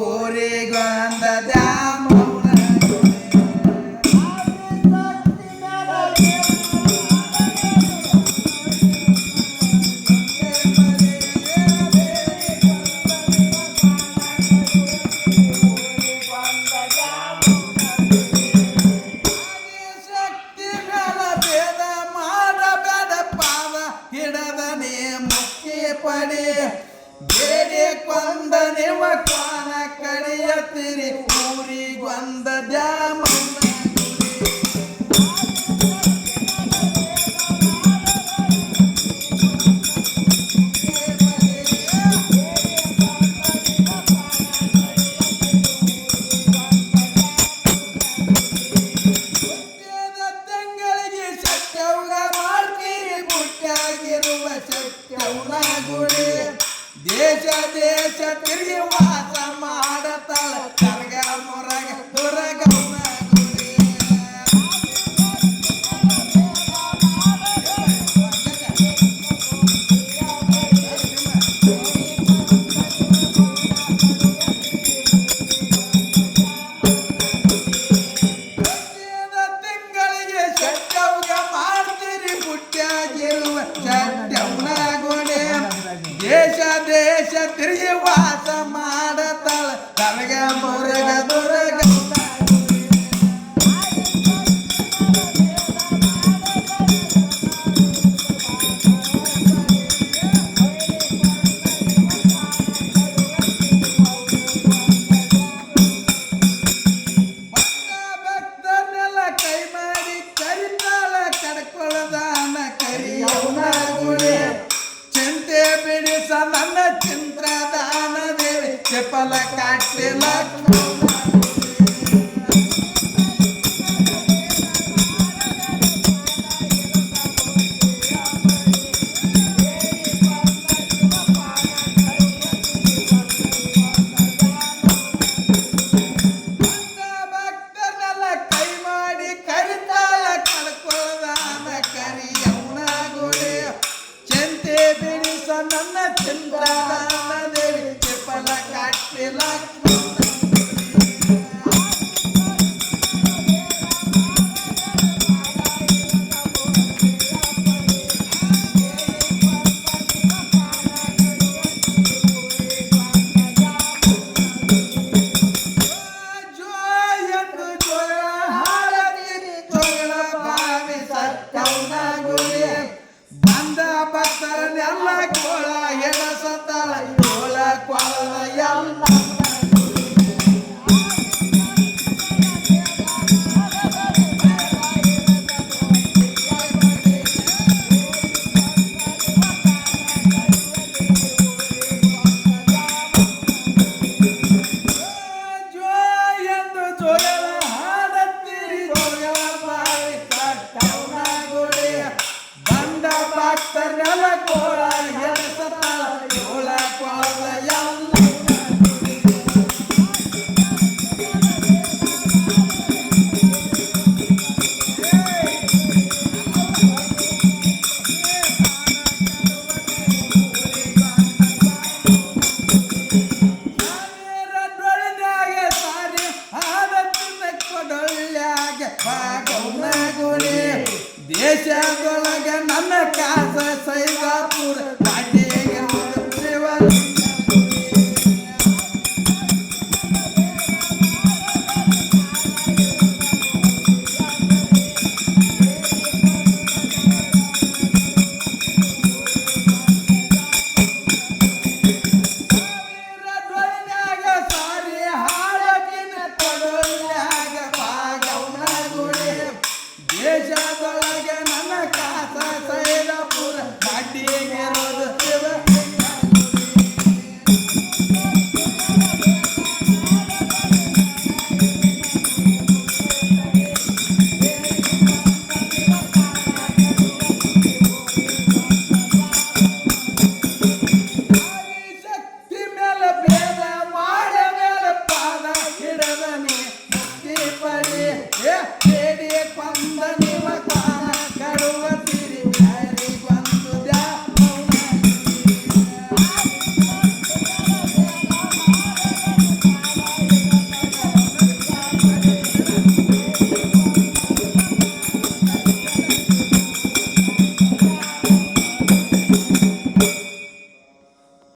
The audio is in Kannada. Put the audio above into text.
ಊರಿಗೊಂದ ದ್ಯಾಮವ್ವ ಬೇರೆ ಕೊಂದ ನಿಮ್ಮ ಕ್ವಾನ ಕಡಿಯತ್ತಿರಿ ಊರಿಗೊಂದ ದ್ಯಾಮವ್ವ ತಂಗಳಿಗೆ ಸತ್ಯವ್ಗ ಮಾಡ್ತೀರಿ ಗುಟ್ಟಾಗಿರುವ ಸತ್ಯವ್ನ ಗುಡಿ ದೇಶ ದೇಶ ತಿರುಗಿ ವಾಸ ಮಾಡತಾಳ ಕರ್ಗ ಮೊರಗ ದುರಗವ್ನ ಗುಡಿ ತಿಂಗಳಿಗೆ ಸತ್ಯವ್ಗ ಮಾಡ್ತೀರಿ ಗುಟ್ಟಾಗಿರುವ ಸತ್ಯವ್ನ ಗುಡಿ ದೇಶ ದೇಶ ತಿರುಗಿ ವಾಸ ಮಾಡತಾಳ ಕರ್ಗ ಮೊರಗ ದುರಗವ್ನ ಭಕ್ತರನ್ನೆಲ್ಲ ಕೈ ಮಾಡಿ ಕರಿತಾಳ ಕಡ್ಕೊಳದಾನ ಕರಿಯವ್ನ ಗುಡಿ ಚಿಂತೆ ಬಿಡಿಸ ನನ್ನ ಚಿಂತ್ರದಾನ ದೇವಿ ಚಪಲ ಕಾಟಿಲ ಭಕ್ತರನ್ನೆಲ್ಲ ಕೈ ಮಾಡಿ ಕರಿತಾಳ ಕಡ್ಕೊಳದಾನ ಕರಿಯವ್ನ ಗುಡಿ ಚಿಂತೆ ಬಿಡಿಸ ನನ್ನ ಚಿಂತ್ರದಾನ